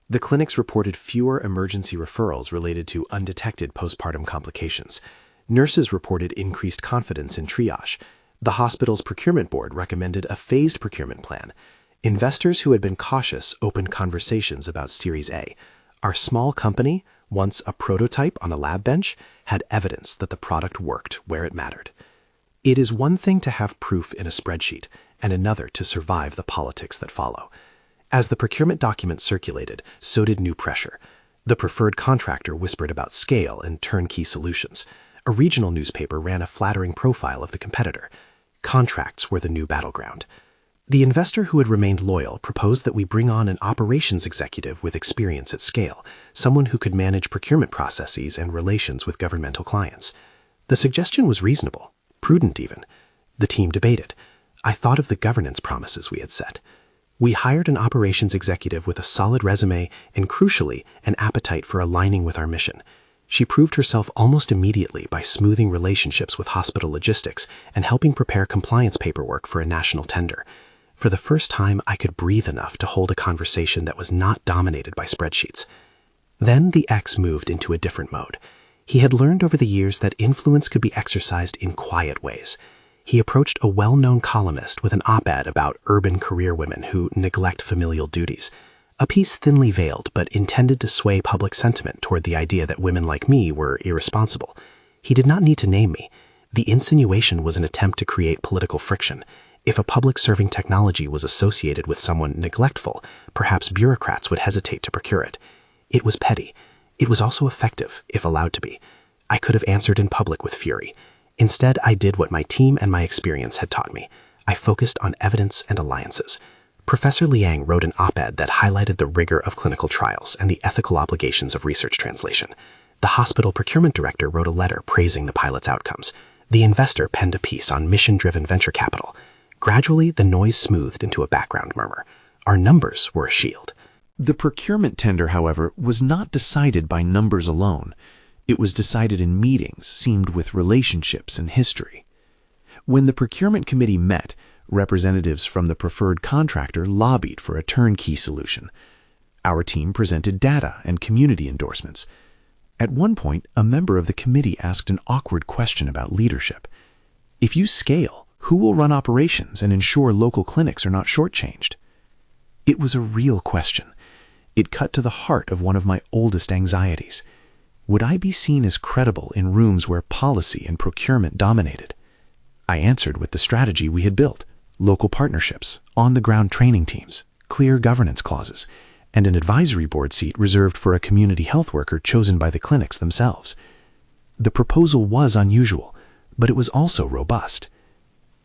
The clinics reported fewer emergency referrals related to undetected postpartum complications. Nurses reported increased confidence in triage. The hospital's procurement board recommended a phased procurement plan. Investors who had been cautious opened conversations about Series A. Our small company, once a prototype on a lab bench, had evidence that the product worked where it mattered. It is one thing to have proof in a spreadsheet, and another to survive the politics that follow. As the procurement document circulated, so did new pressure. The preferred contractor whispered about scale and turnkey solutions. A regional newspaper ran a flattering profile of the competitor. Contracts were the new battleground. The investor who had remained loyal proposed that we bring on an operations executive with experience at scale, someone who could manage procurement processes and relations with governmental clients. The suggestion was reasonable, prudent even. The team debated. I thought of the governance promises we had set. We hired an operations executive with a solid resume and, crucially, an appetite for aligning with our mission. She proved herself almost immediately by smoothing relationships with hospital logistics and helping prepare compliance paperwork for a national tender. For the first time, I could breathe enough to hold a conversation that was not dominated by spreadsheets. Then the X moved into a different mode. He had learned over the years that influence could be exercised in quiet ways. He approached a well-known columnist with an op-ed about urban career women who neglect familial duties, a piece thinly veiled but intended to sway public sentiment toward the idea that women like me were irresponsible. He did not need to name me. The insinuation was an attempt to create political friction. If a public-serving technology was associated with someone neglectful, perhaps bureaucrats would hesitate to procure it. It was petty. It was also effective, if allowed to be. I could have answered in public with fury. Instead, I did what my team and my experience had taught me. I focused on evidence and alliances. Professor Liang wrote an op-ed that highlighted the rigor of clinical trials and the ethical obligations of research translation. The hospital procurement director wrote a letter praising the pilot's outcomes. The investor penned a piece on mission-driven venture capital. Gradually, the noise smoothed into a background murmur. Our numbers were a shield. The procurement tender, however, was not decided by numbers alone. It was decided in meetings seamed with relationships and history. When the procurement committee met, representatives from the preferred contractor lobbied for a turnkey solution. Our team presented data and community endorsements. At one point, a member of the committee asked an awkward question about leadership. If you scale, who will run operations and ensure local clinics are not shortchanged? It was a real question. It cut to the heart of one of my oldest anxieties. Would I be seen as credible in rooms where policy and procurement dominated? I answered with the strategy we had built: local partnerships, on-the-ground training teams, clear governance clauses, and an advisory board seat reserved for a community health worker chosen by the clinics themselves. The proposal was unusual, but it was also robust.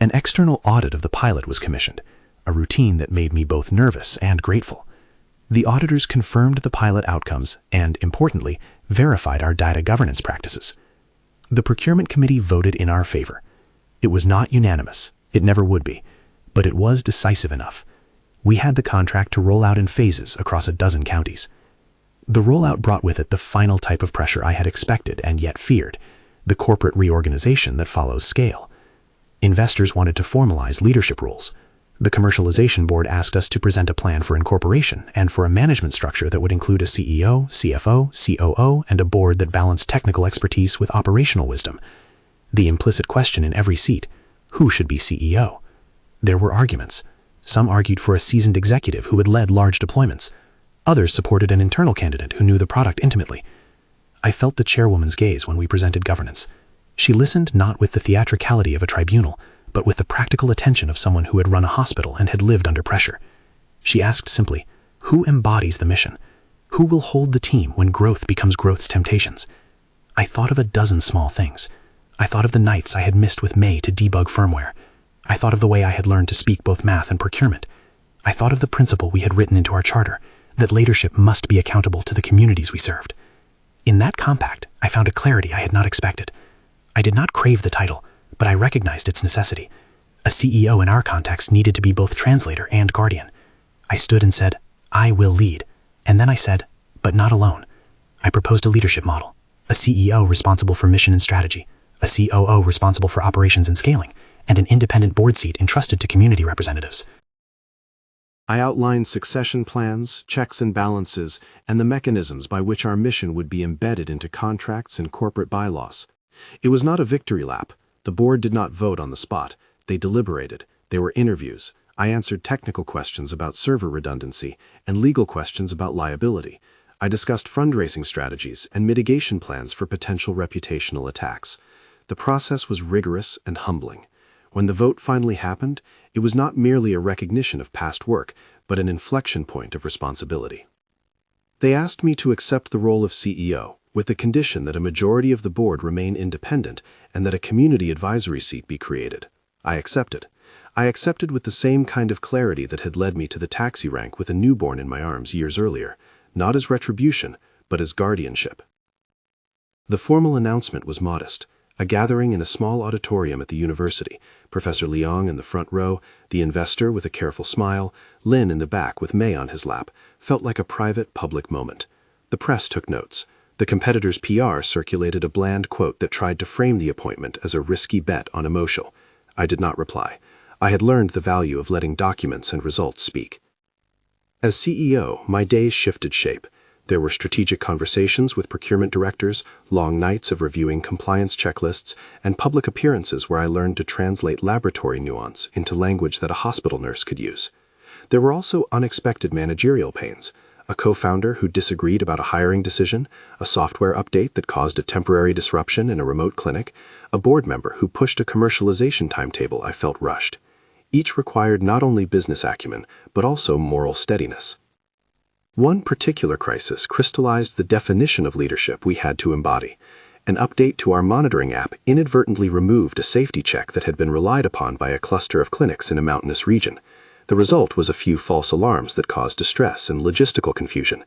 An external audit of the pilot was commissioned, a routine that made me both nervous and grateful. The auditors confirmed the pilot outcomes and, importantly, verified our data governance practices. The procurement committee voted in our favor. It was not unanimous, it never would be, but it was decisive enough. We had the contract to roll out in phases across a dozen counties. The rollout brought with it the final type of pressure I had expected and yet feared, the corporate reorganization that follows scale. Investors wanted to formalize leadership rules. The commercialization board asked us to present a plan for incorporation and for a management structure that would include a CEO, CFO, COO, and a board that balanced technical expertise with operational wisdom. The implicit question in every seat: who should be CEO? There were arguments. Some argued for a seasoned executive who had led large deployments. Others supported an internal candidate who knew the product intimately. I felt the chairwoman's gaze when we presented governance. She listened not with the theatricality of a tribunal, but with the practical attention of someone who had run a hospital and had lived under pressure. She asked simply, who embodies the mission? Who will hold the team when growth becomes growth's temptations? I thought of a dozen small things. I thought of the nights I had missed with May to debug firmware. I thought of the way I had learned to speak both math and procurement. I thought of the principle we had written into our charter, that leadership must be accountable to the communities we served. In that compact, I found a clarity I had not expected. I did not crave the title, but I recognized its necessity. A CEO in our context needed to be both translator and guardian. I stood and said, I will lead. And then I said, but not alone. I proposed a leadership model, a CEO responsible for mission and strategy, a COO responsible for operations and scaling, and an independent board seat entrusted to community representatives. I outlined succession plans, checks and balances, and the mechanisms by which our mission would be embedded into contracts and corporate bylaws. It was not a victory lap. The board did not vote on the spot. They deliberated. There were interviews. I answered technical questions about server redundancy and legal questions about liability. I discussed fundraising strategies and mitigation plans for potential reputational attacks. The process was rigorous and humbling. When the vote finally happened, it was not merely a recognition of past work, but an inflection point of responsibility. They asked me to accept the role of CEO, with the condition that a majority of the board remain independent and that a community advisory seat be created. I accepted. I accepted with the same kind of clarity that had led me to the taxi rank with a newborn in my arms years earlier, not as retribution, but as guardianship. The formal announcement was modest. A gathering in a small auditorium at the university, Professor Leong in the front row, the investor with a careful smile, Lin in the back with May on his lap, felt like a private public moment. The press took notes. The competitor's PR circulated a bland quote that tried to frame the appointment as a risky bet on emotion. I did not reply. I had learned the value of letting documents and results speak. As CEO, my days shifted shape. There were strategic conversations with procurement directors, long nights of reviewing compliance checklists, and public appearances where I learned to translate laboratory nuance into language that a hospital nurse could use. There were also unexpected managerial pains. A co-founder who disagreed about a hiring decision, a software update that caused a temporary disruption in a remote clinic, a board member who pushed a commercialization timetable I felt rushed. Each required not only business acumen, but also moral steadiness. One particular crisis crystallized the definition of leadership we had to embody. An update to our monitoring app inadvertently removed a safety check that had been relied upon by a cluster of clinics in a mountainous region. The result was a few false alarms that caused distress and logistical confusion.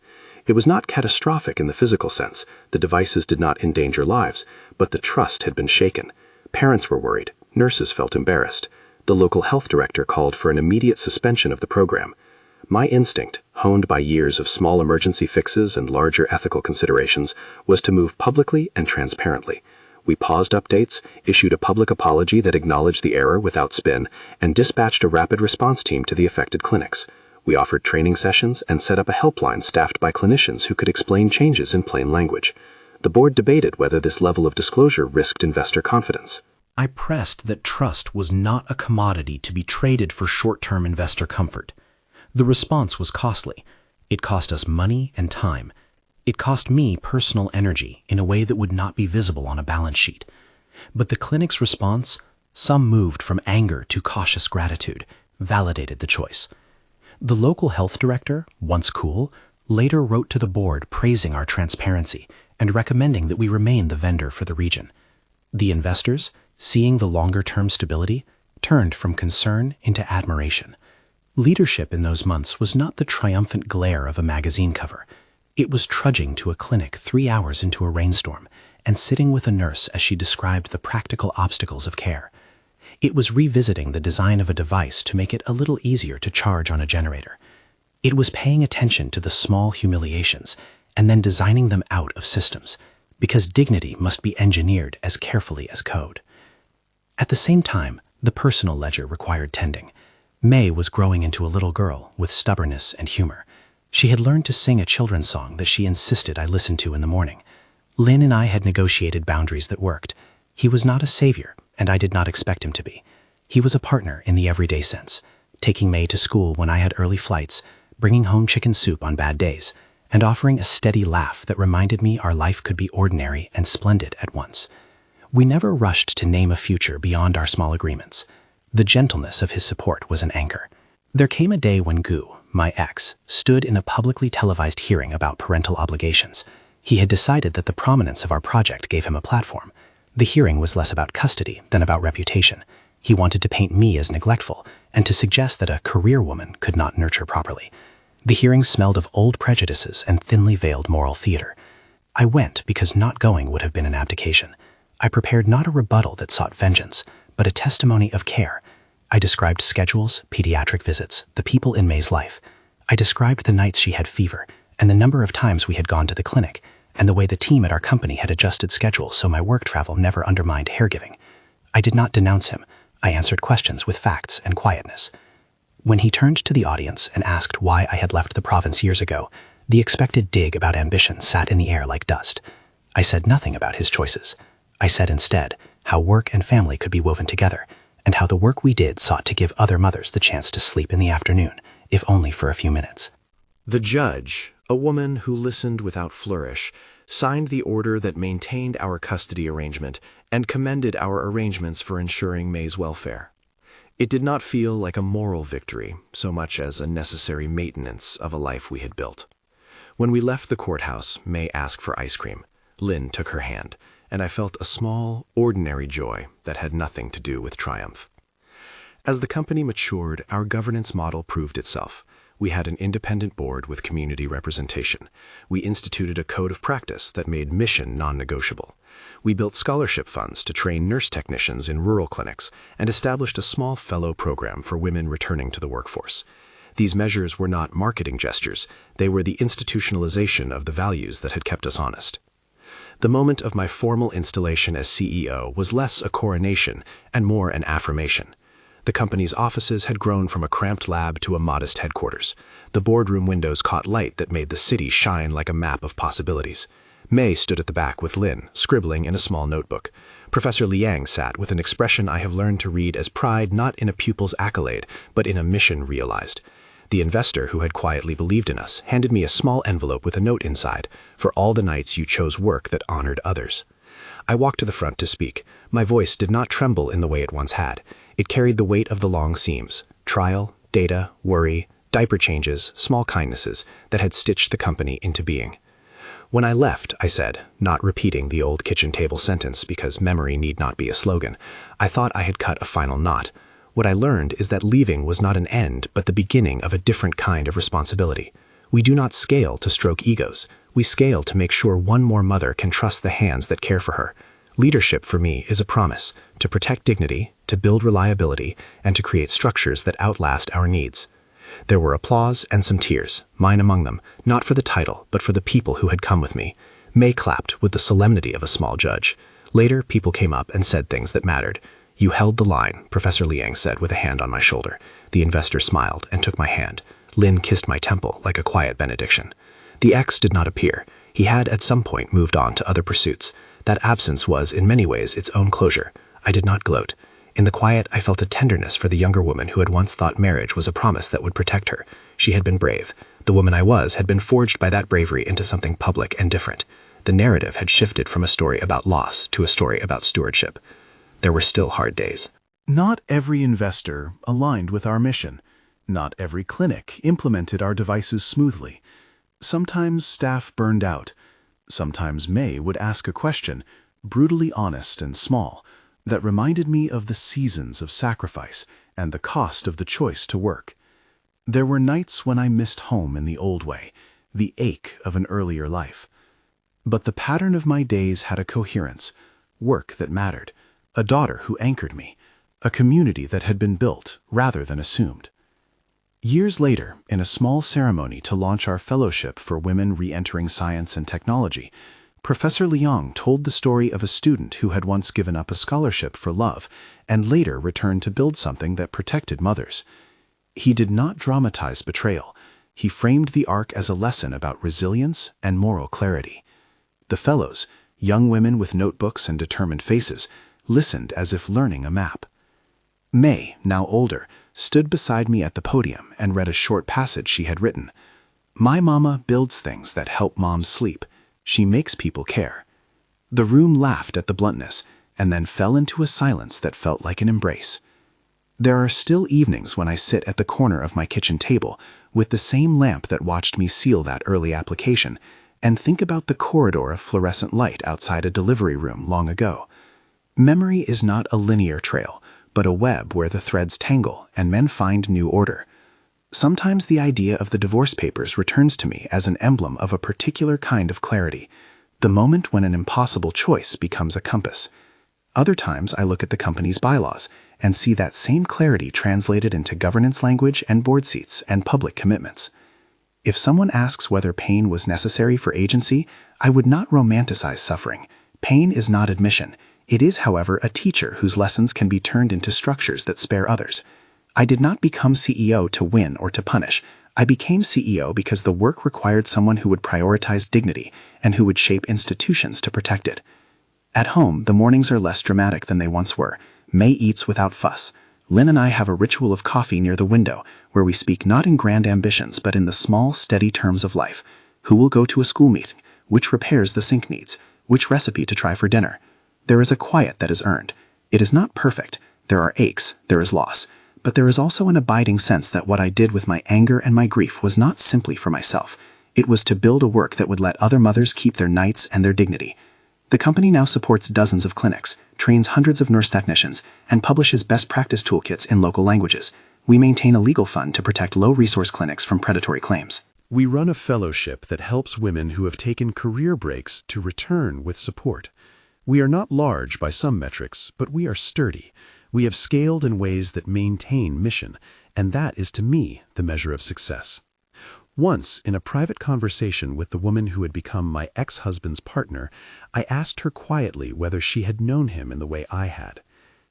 It was not catastrophic in the physical sense. The devices did not endanger lives, but the trust had been shaken. Parents were worried. Nurses felt embarrassed. The local health director called for an immediate suspension of the program. My instinct, honed by years of small emergency fixes and larger ethical considerations, was to move publicly and transparently. We paused updates, issued a public apology that acknowledged the error without spin, and dispatched a rapid response team to the affected clinics. We offered training sessions and set up a helpline staffed by clinicians who could explain changes in plain language. The board debated whether this level of disclosure risked investor confidence. I pressed that trust was not a commodity to be traded for short-term investor comfort. The response was costly. It cost us money and time. It cost me personal energy in a way that would not be visible on a balance sheet. But the clinic's response, some moved from anger to cautious gratitude, validated the choice. The local health director, once cool, later wrote to the board praising our transparency and recommending that we remain the vendor for the region. The investors, seeing the longer-term stability, turned from concern into admiration. Leadership in those months was not the triumphant glare of a magazine cover. It was trudging to a clinic 3 hours into a rainstorm and sitting with a nurse as she described the practical obstacles of care. It was revisiting the design of a device to make it a little easier to charge on a generator. It was paying attention to the small humiliations and then designing them out of systems, because dignity must be engineered as carefully as code. At the same time, the personal ledger required tending. May was growing into a little girl with stubbornness and humor. She had learned to sing a children's song that she insisted I listen to in the morning. Lynn and I had negotiated boundaries that worked. He was not a savior, and I did not expect him to be. He was a partner in the everyday sense, taking May to school when I had early flights, bringing home chicken soup on bad days, and offering a steady laugh that reminded me our life could be ordinary and splendid at once. We never rushed to name a future beyond our small agreements. The gentleness of his support was an anchor. There came a day when Gu, my ex, stood in a publicly televised hearing about parental obligations. He had decided that the prominence of our project gave him a platform. The hearing was less about custody than about reputation. He wanted to paint me as neglectful and to suggest that a career woman could not nurture properly. The hearing smelled of old prejudices and thinly veiled moral theater. I went because not going would have been an abdication. I prepared not a rebuttal that sought vengeance, but a testimony of care. I described schedules, pediatric visits, the people in May's life. I described the nights she had fever, and the number of times we had gone to the clinic, and the way the team at our company had adjusted schedules so my work travel never undermined hair-giving. I did not denounce him. I answered questions with facts and quietness. When he turned to the audience and asked why I had left the province years ago, the expected dig about ambition sat in the air like dust. I said nothing about his choices. I said instead how work and family could be woven together, and how the work we did sought to give other mothers the chance to sleep in the afternoon, if only for a few minutes. The judge, a woman who listened without flourish, signed the order that maintained our custody arrangement and commended our arrangements for ensuring May's welfare. It did not feel like a moral victory so much as a necessary maintenance of a life we had built. When we left the courthouse, May asked for ice cream. Lynn took her hand, and I felt a small, ordinary joy that had nothing to do with triumph. As the company matured, our governance model proved itself. We had an independent board with community representation. We instituted a code of practice that made mission non-negotiable. We built scholarship funds to train nurse technicians in rural clinics and established a small fellow program for women returning to the workforce. These measures were not marketing gestures. They were the institutionalization of the values that had kept us honest. The moment of my formal installation as CEO was less a coronation and more an affirmation. The company's offices had grown from a cramped lab to a modest headquarters. The boardroom windows caught light that made the city shine like a map of possibilities. May stood at the back with Lynn, scribbling in a small notebook. Professor Liang sat with an expression I have learned to read as pride not in a pupil's accolade, but in a mission realized. The investor who had quietly believed in us handed me a small envelope with a note inside, for all the nights you chose work that honored others. I walked to the front to speak. My voice did not tremble in the way it once had. It carried the weight of the long seams, trial, data, worry, diaper changes, small kindnesses that had stitched the company into being. When I left, I said, not repeating the old kitchen table sentence because memory need not be a slogan, I thought I had cut a final knot. What I learned is that leaving was not an end, but the beginning of a different kind of responsibility. We do not scale to stroke egos. We scale to make sure one more mother can trust the hands that care for her. Leadership for me is a promise to protect dignity, to build reliability, and to create structures that outlast our needs. There were applause and some tears, mine among them, not for the title, but for the people who had come with me. May clapped with the solemnity of a small judge. Later, people came up and said things that mattered. You held the line, Professor Liang said with a hand on my shoulder. The investor smiled and took my hand. Lynn kissed my temple like a quiet benediction. The ex did not appear. He had at some point moved on to other pursuits. That absence was, in many ways, its own closure. I did not gloat. In the quiet, I felt a tenderness for the younger woman who had once thought marriage was a promise that would protect her. She had been brave. The woman I was had been forged by that bravery into something public and different. The narrative had shifted from a story about loss to a story about stewardship. There were still hard days. Not every investor aligned with our mission. Not every clinic implemented our devices smoothly. Sometimes staff burned out. Sometimes May would ask a question, brutally honest and small, that reminded me of the seasons of sacrifice and the cost of the choice to work. There were nights when I missed home in the old way, the ache of an earlier life. But the pattern of my days had a coherence, work that mattered, a daughter who anchored me, a community that had been built rather than assumed. Years later, in a small ceremony to launch our fellowship for women re-entering science and technology, Professor Liang told the story of a student who had once given up a scholarship for love and later returned to build something that protected mothers. He did not dramatize betrayal. He framed the arc as a lesson about resilience and moral clarity. The fellows, young women with notebooks and determined faces, listened as if learning a map. May, now older, stood beside me at the podium and read a short passage she had written. My mama builds things that help moms sleep. She makes people care. The room laughed at the bluntness and then fell into a silence that felt like an embrace. There are still evenings when I sit at the corner of my kitchen table, with the same lamp that watched me seal that early application, and think about the corridor of fluorescent light outside a delivery room long ago. Memory is not a linear trail, but a web where the threads tangle and men find new order. Sometimes the idea of the divorce papers returns to me as an emblem of a particular kind of clarity, the moment when an impossible choice becomes a compass. Other times I look at the company's bylaws and see that same clarity translated into governance language and board seats and public commitments. If someone asks whether pain was necessary for agency, I would not romanticize suffering. Pain is not admission. It is, however, a teacher whose lessons can be turned into structures that spare others. I did not become CEO to win or to punish. I became CEO because the work required someone who would prioritize dignity and who would shape institutions to protect it. At home, the mornings are less dramatic than they once were. May eats without fuss. Lynn and I have a ritual of coffee near the window, where we speak not in grand ambitions but in the small, steady terms of life. Who will go to a school meeting? Which repairs the sink needs? Which recipe to try for dinner? There is a quiet that is earned. It is not perfect. There are aches, there is loss. But there is also an abiding sense that what I did with my anger and my grief was not simply for myself. It was to build a work that would let other mothers keep their nights and their dignity. The company now supports dozens of clinics, trains hundreds of nurse technicians, and publishes best practice toolkits in local languages. We maintain a legal fund to protect low-resource clinics from predatory claims. We run a fellowship that helps women who have taken career breaks to return with support. We are not large by some metrics, but we are sturdy. We have scaled in ways that maintain mission, and that is to me the measure of success. Once, in a private conversation with the woman who had become my ex-husband's partner, I asked her quietly whether she had known him in the way I had.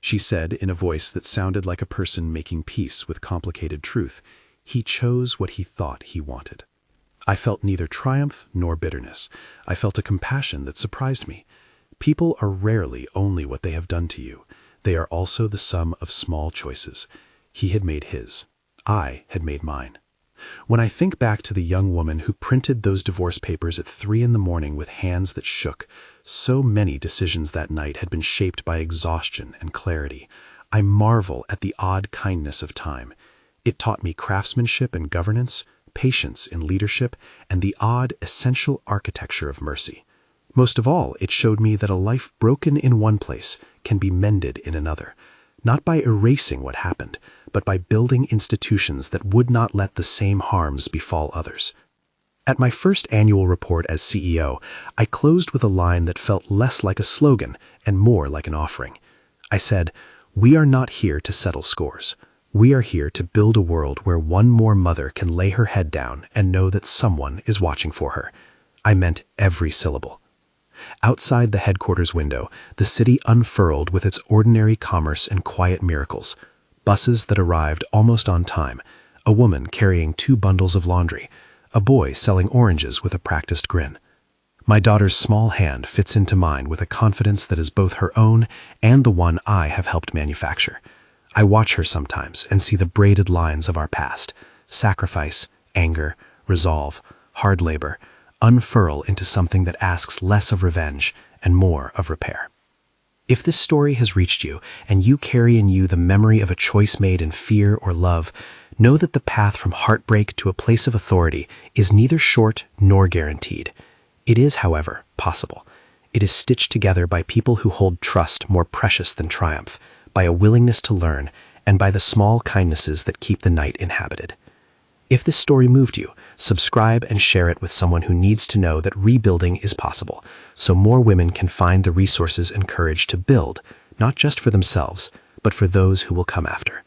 She said, in a voice that sounded like a person making peace with complicated truth, "He chose what he thought he wanted." I felt neither triumph nor bitterness. I felt a compassion that surprised me. People are rarely only what they have done to you. They are also the sum of small choices. He had made his. I had made mine. When I think back to the young woman who printed those divorce papers at 3 a.m. with hands that shook, so many decisions that night had been shaped by exhaustion and clarity. I marvel at the odd kindness of time. It taught me craftsmanship and governance, patience in leadership, and the odd, essential architecture of mercy. Most of all, it showed me that a life broken in one place can be mended in another, not by erasing what happened, but by building institutions that would not let the same harms befall others. At my first annual report as CEO, I closed with a line that felt less like a slogan and more like an offering. I said, "We are not here to settle scores. We are here to build a world where one more mother can lay her head down and know that someone is watching for her." I meant every syllable. Outside the headquarters window, the city unfurled with its ordinary commerce and quiet miracles. Buses that arrived almost on time, a woman carrying 2 bundles of laundry, a boy selling oranges with a practiced grin. My daughter's small hand fits into mine with a confidence that is both her own and the one I have helped manufacture. I watch her sometimes and see the braided lines of our past, sacrifice, anger, resolve, hard labor, unfurl into something that asks less of revenge and more of repair. If this story has reached you and you carry in you the memory of a choice made in fear or love, know that the path from heartbreak to a place of authority is neither short nor guaranteed. It is, however, possible. It is stitched together by people who hold trust more precious than triumph, by a willingness to learn, and by the small kindnesses that keep the night inhabited. If this story moved you, subscribe and share it with someone who needs to know that rebuilding is possible, so more women can find the resources and courage to build, not just for themselves, but for those who will come after.